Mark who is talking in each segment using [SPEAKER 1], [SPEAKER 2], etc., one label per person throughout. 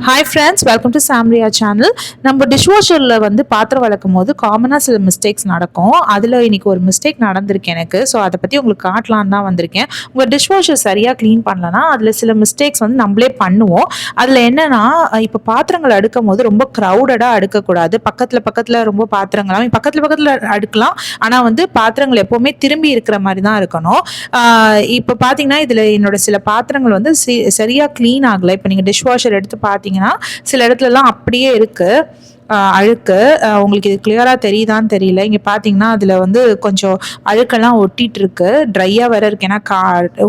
[SPEAKER 1] Hi friends, welcome to Samriya channel. நம்ம டிஷ்வாஷரில் வந்து பாத்திரம் வளர்க்கும் போது காமனாக சில மிஸ்டேக்ஸ் நடக்கும். அதில் இன்னைக்கு ஒரு மிஸ்டேக் நடந்திருக்கு எனக்கு. ஸோ அதை பற்றி உங்களுக்கு காட்டலான்னு தான் வந்திருக்கேன். உங்கள் டிஷ்வாஷர் சரியாக க்ளீன் பண்ணலன்னா அதில் சில மிஸ்டேக்ஸ் வந்து நம்மளே பண்ணுவோம். அதில் என்னென்னா, இப்போ பாத்திரங்கள் அடுக்கும் போது ரொம்ப க்ரௌடடாக அடுக்கக்கூடாது. பக்கத்தில் ரொம்ப பாத்திரங்களாம் பக்கத்தில் அடுக்கலாம். ஆனால் வந்து பாத்திரங்கள் எப்போவுமே திரும்பி இருக்கிற மாதிரி தான் இருக்கணும். இப்போ பார்த்தீங்கன்னா இதில் என்னோட சில பாத்திரங்கள் வந்து சரியாக க்ளீன் ஆகலை. இப்போ நீங்கள் டிஷ்வாஷர் எடுத்து பார்த்தீங்கன்னா சில இடத்துலலாம் அப்படியே இருக்குது அழுக்கு. உங்களுக்கு இது கிளியராக தெரியுதான்னு தெரியல. இங்கே பார்த்தீங்கன்னா அதில் வந்து கொஞ்சம் அழுக்கெல்லாம் ஒட்டிகிட்டு இருக்கு. ட்ரையாக வேற இருக்கு. ஏன்னா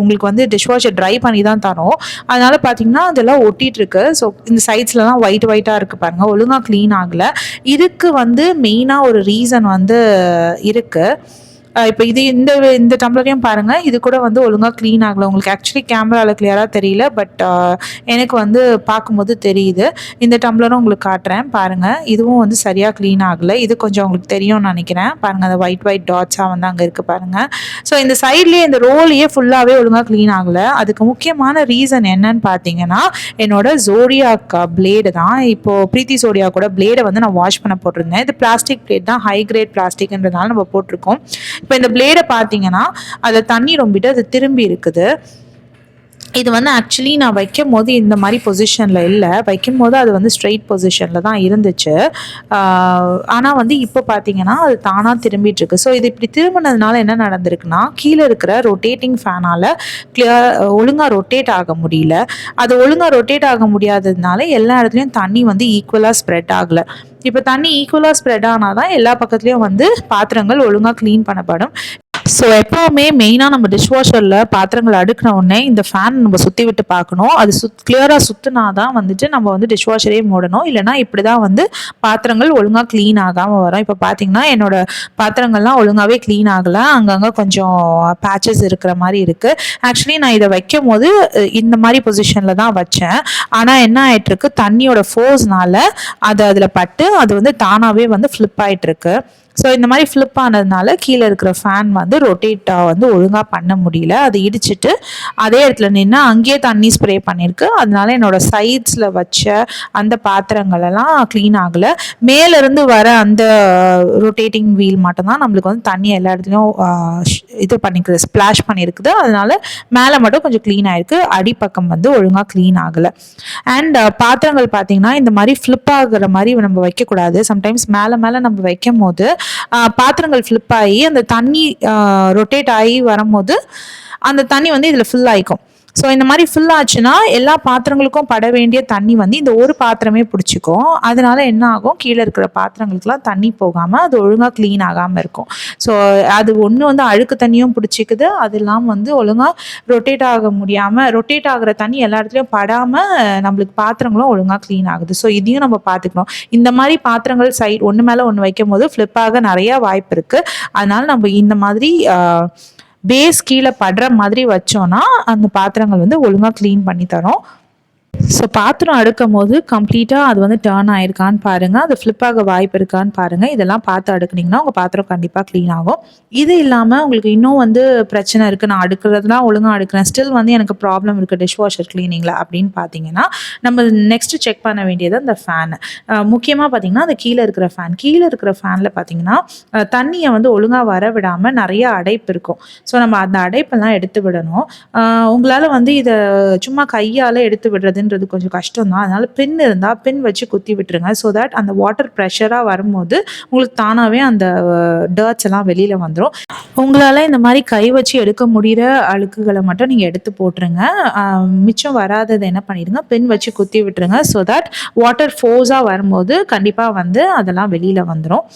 [SPEAKER 1] உங்களுக்கு வந்து டிஷ்வாஷர் ட்ரை பண்ணி தான் தரோம். அதனால் பார்த்தீங்கன்னா அதெல்லாம் ஒட்டிகிட்டு இருக்கு. ஸோ இந்த சைட்ஸ்லலாம் ஒயிட்டாக இருக்குது பாருங்கள். ஒழுங்காக க்ளீன் ஆகலை. இதுக்கு வந்து மெயினாக ஒரு ரீசன் வந்து இருக்குது. இப்போ இது இந்த டம்ளரையும் பாருங்கள். இது கூட வந்து ஒழுங்காக க்ளீன் ஆகலை. உங்களுக்கு ஆக்சுவலி கேமராவில் கிளியராக தெரியல, பட் எனக்கு வந்து பார்க்கும்போது தெரியுது. இந்த டம்ளரும் உங்களுக்கு காட்டுறேன் பாருங்கள். இதுவும் வந்து சரியாக க்ளீன் ஆகலை. இது கொஞ்சம் உங்களுக்கு தெரியும்னு நினைக்கிறேன். பாருங்கள், அந்த ஒயிட் டாட்ஸாக வந்து அங்கே இருக்குது பாருங்கள். ஸோ இந்த சைட்லேயே இந்த ரோலையே ஃபுல்லாகவே ஒழுங்காக க்ளீன் ஆகலை. அதுக்கு முக்கியமான ரீசன் என்னன்னு பார்த்தீங்கன்னா, என்னோட ஜோடியாக் பிளேடு தான். இப்போது பிரீத்தி ஜோடியா கூட பிளேடை வந்து நான் வாஷ் பண்ண போட்டிருந்தேன். இது பிளாஸ்டிக் பிளேட் தான், ஹை கிரேட் பிளாஸ்டிக்ன்றதுனால நம்ம போட்டிருக்கோம். இப்போ இந்த பிளேடை பார்த்தீங்கன்னா அதில் தண்ணி ரொம்பிட்டு அது திரும்பி இருக்குது. இது வந்து ஆக்சுவலி நான் வைக்கும் போது இந்த மாதிரி பொசிஷனில் இல்லை. வைக்கும் போது அது வந்து ஸ்ட்ரெயிட் பொசிஷனில் தான் இருந்துச்சு. ஆனால் வந்து இப்போ பார்த்தீங்கன்னா அது தானாக திரும்பிட்டுருக்கு. ஸோ இது இப்படி திரும்பினதுனால என்ன நடந்திருக்குன்னா, கீழே இருக்கிற ரொட்டேட்டிங் ஃபேனால் ஒழுங்காக ரொட்டேட் ஆக முடியல. அது ஒழுங்காக ரொட்டேட் ஆக முடியாததுனால எல்லா இடத்துலையும் தண்ணி வந்து ஈக்குவலாக ஸ்ப்ரெட் ஆகலை. இப்போ தண்ணி ஈக்குவலாக ஸ்ப்ரெட் ஆனால் தான் எல்லா பக்கத்துலேயும் வந்து பாத்திரங்கள் ஒழுங்காக க்ளீன் பண்ணப்படும். ஸோ எப்போவுமே மெயினாக நம்ம டிஷ்வாஷரில் பாத்திரங்கள் அடுக்கின உடனே இந்த ஃபேன் நம்ம சுற்றி விட்டு பார்க்கணும். அது கிளியராக சுற்றினா தான் வந்துட்டு நம்ம வந்து டிஷ்வாஷரே மூடணும். இல்லைனா இப்படி தான் வந்து பாத்திரங்கள் ஒழுங்காக க்ளீன் ஆகாமல் வரும். இப்போ பார்த்தீங்கன்னா என்னோடய பாத்திரங்கள்லாம் ஒழுங்காகவே க்ளீன் ஆகலை. அங்கங்கே கொஞ்சம் பேச்சஸ் இருக்கிற மாதிரி இருக்குது. ஆக்சுவலி நான் இதை வைக்கும் போது இந்த மாதிரி பொசிஷனில் தான் வச்சேன். ஆனால் என்ன ஆகிட்டுருக்கு, தண்ணியோட ஃபோர்ஸ்னால அது அதில் பட்டு அது வந்து தானாகவே வந்து ஃப்ளிப் ஆகிட்டுருக்கு. ஸோ இந்த மாதிரி ஃப்ளிப் ஆனதுனால கீழே இருக்கிற ஃபேன் வந்து ரொட்டேட்டாக வந்து ஒழுங்காக பண்ண முடியல. அது இடிச்சிட்டு அதே இடத்துல நின்று அங்கேயே தண்ணி ஸ்ப்ரே பண்ணியிருக்கு. அதனால என்னோடய சைட்ஸில் வச்ச அந்த பாத்திரங்களெல்லாம் க்ளீன் ஆகலை. மேலேருந்து வர அந்த ரொட்டேட்டிங் வீல் மட்டும்தான் நம்மளுக்கு வந்து தண்ணி எல்லா இடத்துலையும் இது பண்ணிக்குது, ஸ்ப்ளாஷ் பண்ணியிருக்குது. அதனால மேலே மட்டும் கொஞ்சம் க்ளீன் ஆகிருக்கு. அடிப்பக்கம் வந்து ஒழுங்காக க்ளீன் ஆகலை. அண்ட் பாத்திரங்கள் பார்த்திங்கன்னா இந்த மாதிரி ஃப்ளிப் ஆகுற மாதிரி நம்ம வைக்கக்கூடாது. சம்டைம்ஸ் மேலே நம்ம வைக்கும் போது பாத்திரங்கள் ஃப்ளிப் ஆகி அந்த தண்ணி ரொட்டேட் ஆகி வரும்போது அந்த தண்ணி வந்து இதில் ஃபில் ஆகிக்கும். ஸோ இந்த மாதிரி ஃபில் ஆச்சுன்னா எல்லா பாத்திரங்களுக்கும் பட வேண்டிய தண்ணி வந்து இந்த ஒரு பாத்திரமே பிடிச்சிக்கும். அதனால என்ன ஆகும், கீழே இருக்கிற பாத்திரங்களுக்குலாம் தண்ணி போகாமல் அது ஒழுங்காக க்ளீன் ஆகாமல் இருக்கும். ஸோ அது ஒன்று வந்து அழுக்கு தண்ணியும் பிடிச்சிக்குது. அது இல்லாமல் வந்து ஒழுங்காக ரொட்டேட் ஆகிற தண்ணி எல்லா இடத்துலையும் படாமல் நம்மளுக்கு பாத்திரங்களும் ஒழுங்காக க்ளீன் ஆகுது. ஸோ இதையும் நம்ம பார்த்துக்கணும். இந்த மாதிரி பாத்திரங்கள் சைட் ஒன்று மேலே ஒன்று வைக்கும் போது ஃப்ளிப் ஆக நிறையா வாய்ப்பு இருக்குது. அதனால நம்ம இந்த மாதிரி பேஸ் கீழே படுற மாதிரி வச்சோன்னா அந்த பாத்திரங்கள் வந்து ஒழுங்காக க்ளீன் பண்ணி தரோம். ஸோ பாத்திரம் அடுக்கும் போது கம்ப்ளீட்டாக அது வந்து டேர்ன் ஆகிருக்கான்னு பாருங்கள். அது ஃப்ளிப் ஆக வாய்ப்பு இருக்கான்னு பாருங்கள். இதெல்லாம் பார்த்து அடுக்குனிங்கன்னா உங்கள் பாத்திரம் கண்டிப்பாக க்ளீன் ஆகும். இது இல்லாமல் உங்களுக்கு இன்னும் வந்து பிரச்சனை இருக்குது, நான் அடுக்கிறதுலாம் ஒழுங்காக அடுக்கிறேன், ஸ்டில் வந்து எனக்கு ப்ராப்ளம் இருக்குது டிஷ்வாஷர் க்ளீனிங்கில் அப்படின்னு பார்த்தீங்கன்னா, நம்ம நெக்ஸ்ட்டு செக் பண்ண வேண்டியது அந்த ஃபேனு. முக்கியமாக பார்த்தீங்கன்னா அந்த கீழே இருக்கிற ஃபேனில் பார்த்தீங்கன்னா தண்ணியை வந்து ஒழுங்காக வர விடாமல் நிறைய அடைப்பு இருக்கும். ஸோ நம்ம அந்த அடைப்பெல்லாம் எடுத்து விடணும். உங்களால் வந்து இதை சும்மா கையால் எடுத்து விடுறது கொஞ்சம் கஷ்டம் தான். அதனால பின் இருந்தால் பின் வச்சு குத்தி விட்டுருங்க. ஸோ தட் அந்த வாட்டர் ப்ரெஷராக வரும்போது உங்களுக்கு தானாகவே அந்த டர்ட்ஸ் எல்லாம் வெளியில் வந்துடும். உங்களால் இந்த மாதிரி கை வச்சு எடுக்க முடிகிற அழுக்குகளை மட்டும் நீங்கள் எடுத்து போட்டுருங்க. மிச்சம் வராததை என்ன பண்ணிடுங்க, பின் வச்சு குத்தி விட்டுருங்க. ஸோ தட் வாட்டர் ஃபோர்ஸாக வரும்போது கண்டிப்பாக வந்து அதெல்லாம் வெளியில் வந்துடும்.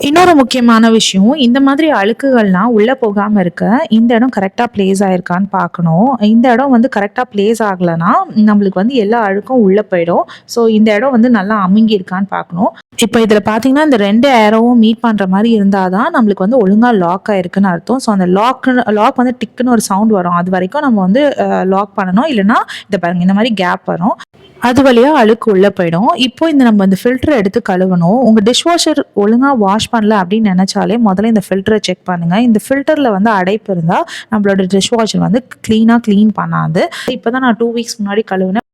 [SPEAKER 1] இன்னொரு முக்கியமான விஷயம், இந்த மாதிரி அழுக்குகள்லாம் உள்ளே போகாமல் இருக்க இந்த இடம் கரெக்டாக பிளேஸ் ஆகிருக்கான்னு பார்க்கணும். இந்த இடம் வந்து கரெக்டாக பிளேஸ் ஆகலைன்னா நம்மளுக்கு வந்து எல்லா அழுக்கும் உள்ளே போயிடும். ஸோ இந்த இடம் வந்து நல்லா அமுங்கியிருக்கான்னு பார்க்கணும். இப்போ இதில் பார்த்தீங்கன்னா இந்த 2 ஏரோவும் மீட் பண்ணுற மாதிரி இருந்தால் தான் நம்மளுக்கு வந்து ஒழுங்காக லாக் ஆகிருக்குன்னு அர்த்தம். ஸோ அந்த லாக் வந்து டிக்குன்னு ஒரு சவுண்ட் வரும். அது வரைக்கும் நம்ம வந்து லாக் பண்ணணும். இல்லைனா இதை பாருங்கள், இந்த மாதிரி கேப் வரும். அது வழியாக அழுக்கு உள்ளே போயிடும். இப்போ நம்ம இந்த ஃபில்டரை எடுத்து கழுவணும். உங்கள் டிஷ்வாஷர் ஒழுங்காக வாஷ் பண்ணல அப்படின்னு நினச்சாலே முதல்ல இந்த ஃபில்டரை செக் பண்ணுங்கள். இந்த ஃபில்டரில் வந்து அடைப்பு இருந்தால் நம்மளோட டிஷ்வாஷர் வந்து க்ளீன் பண்ணாது. இப்போ தான் நான் 2 வீக்ஸ் முன்னாடி கழுவினேன்.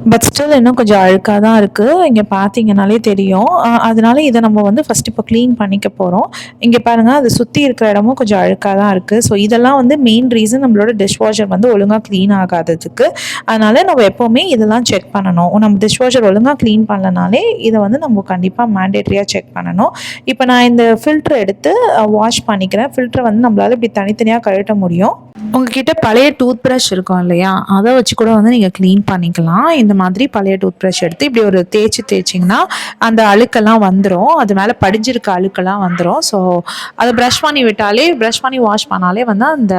[SPEAKER 1] பட் ஸ்டில் இன்னும் கொஞ்சம் அழுக்காக தான் இருக்குது. இங்கே பார்த்தீங்கனாலே தெரியும். அதனால இதை நம்ம வந்து ஃபஸ்ட் இப்போ க்ளீன் பண்ணிக்க போகிறோம். இங்கே பாருங்கள், அது சுற்றி இருக்கிற இடமும் கொஞ்சம் அழுக்காக தான் இருக்குது. ஸோ இதெல்லாம் வந்து மெயின் ரீசன் நம்மளோட டிஷ்வாஷர் வந்து ஒழுங்காக க்ளீன் ஆகாததுக்கு. அதனால் நம்ம எப்போவுமே இதெல்லாம் செக் பண்ணணும். நம்ம டிஷ்வாஷர் ஒழுங்காக க்ளீன் பண்ணலனாலே இதை வந்து நம்ம கண்டிப்பாக மேண்டேட்ரியாக செக் பண்ணணும். இப்போ நான் இந்த ஃபில்டர் எடுத்து வாஷ் பண்ணிக்கிறேன். ஃபில்டரை வந்து நம்மளால் இப்படி தனித்தனியாக கழட்ட முடியும். உங்ககிட்ட பழைய டூத் ப்ரஷ் இருக்கும் இல்லையா, அதை வச்சு கூட வந்து நீங்கள் க்ளீன் பண்ணிக்கலாம். இந்த மாதிரி பழைய டூத் ப்ரஷ் எடுத்து இப்படி ஒரு தேய்ச்சிங்கன்னா அந்த அழுக்கெல்லாம் வந்துடும். அது மேலே படிஞ்சிருக்க அழுக்கெல்லாம் வந்துடும். ஸோ அதை ப்ரஷ் பண்ணி வாஷ் பண்ணாலே வந்து அந்த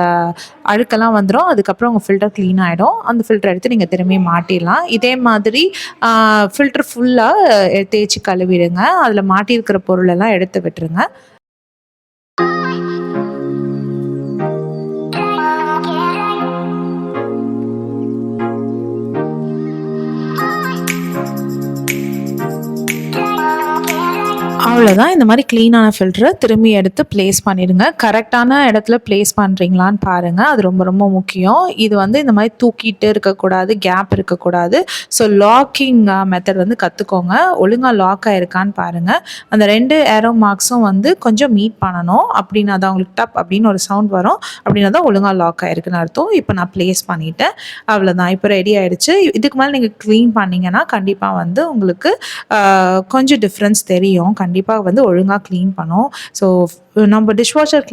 [SPEAKER 1] அழுக்கெல்லாம் வந்துடும். அதுக்கப்புறம் உங்கள் ஃபில்டர் க்ளீன் ஆகிடும். அந்த ஃபில்டர் எடுத்து நீங்கள் திரும்பி மாட்டிடலாம். இதே மாதிரி ஃபில்டர் ஃபுல்லாக தேய்ச்சி கழுவிடுங்க. அதில் மாட்டியிருக்கிற பொருளெல்லாம் எடுத்து விட்டுருங்க. அவ்வளோதான். இந்த மாதிரி க்ளீனான ஃபில்டரை திரும்பி எடுத்து ப்ளேஸ் பண்ணிடுங்க. கரெக்டான இடத்துல ப்ளேஸ் பண்ணுறீங்களான்னு பாருங்கள். அது ரொம்ப ரொம்ப முக்கியம். இது வந்து இந்த மாதிரி தூக்கிட்டு இருக்கக்கூடாது, கேப் இருக்கக்கூடாது. ஸோ லாக்கிங் மெத்தட் வந்து கற்றுக்கோங்க. ஒழுங்காக லாக் ஆகிருக்கான்னு பாருங்கள். அந்த 2 ஏரோ மார்க்ஸும் வந்து கொஞ்சம் மீட் பண்ணணும். அப்படின்னா தான் உங்களுக்கு டப் அப்படின்னு ஒரு சவுண்ட் வரும். அப்படின்னா தான் ஒழுங்காக லாக் ஆகிருக்குன்னு அர்த்தம். இப்போ நான் ப்ளேஸ் பண்ணிவிட்டேன். அவ்வளோதான். இப்போ ரெடி ஆகிடுச்சு. இதுக்கு மேலே நீங்கள் க்ளீன் பண்ணிங்கன்னா கண்டிப்பாக வந்து உங்களுக்கு கொஞ்சம் டிஃப்ரென்ஸ் தெரியும். கண்டிப்பாக வந்து ஒழுங்காக க்ளீன் பண்ணும். ஸோ நம்ம டிஷ்வாஷர்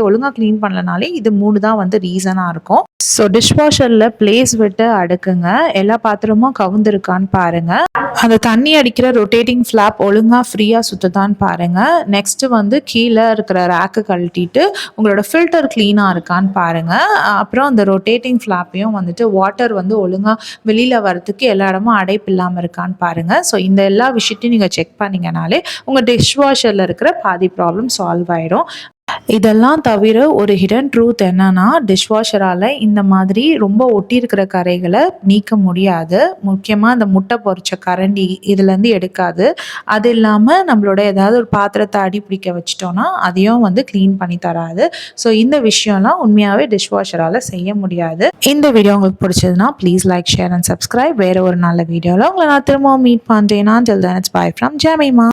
[SPEAKER 1] ஒழுங்காக க்ளீன் பண்ணலனாலே இது 3 தான் வந்து ரீசனாக இருக்கும். ஸோ டிஷ்வாஷரில் ப்ளேஸ் விட்டு அடுக்குங்க. எல்லா பாத்திரமும் கவுந்திருக்கான்னு பாருங்கள். அந்த தண்ணி அடிக்கிற ரொட்டேட்டிங் ஃப்ளாப் ஒழுங்காக ஃப்ரீயாக சுற்றுதான்னு பாருங்கள். நெக்ஸ்ட்டு வந்து கீழே இருக்கிற ரேக்கு கழட்டிட்டு உங்களோட ஃபில்டர் க்ளீனாக இருக்கான்னு பாருங்கள். அப்புறம் அந்த ரொட்டேட்டிங் ஃப்ளாப்பையும் வந்துட்டு வாட்டர் வந்து ஒழுங்காக வெளியில் வரத்துக்கு எல்லா இடமும் அடைப்பு இல்லாமல் இருக்கான்னு பாருங்கள். ஸோ இந்த எல்லா விஷயத்தையும் நீங்கள் செக் பண்ணிங்கனாலே உங்கள் டிஷ்வாஷரில் இருக்கிற பாதி ப்ராப்ளம் சால்வ் ஆகிடும். இதெல்லாம் தவிர ஒரு ஹிடன் ட்ரூத் என்னன்னா, டிஷ்வாஷரால் இந்த மாதிரி ரொம்ப ஒட்டி இருக்கிற கரைகளை நீக்க முடியாது. முக்கியமாக அந்த முட்டை பொரிச்ச கரண்டி இதுலேருந்து எடுக்காது. அது இல்லாமல் நம்மளோட ஏதாவது ஒரு பாத்திரத்தை அடி பிடிக்க வச்சிட்டோன்னா அதையும் வந்து க்ளீன் பண்ணி தராது. ஸோ இந்த விஷயம்லாம் உண்மையாகவே டிஷ்வாஷரால் செய்ய முடியாது. இந்த வீடியோ உங்களுக்கு பிடிச்சதுன்னா please like, share and subscribe. வேறு ஒரு நல்ல வீடியோவில் உங்களை நான் திரும்பவும் மீட் பண்ணுறேன்னா. Till then it's bye from Jemima.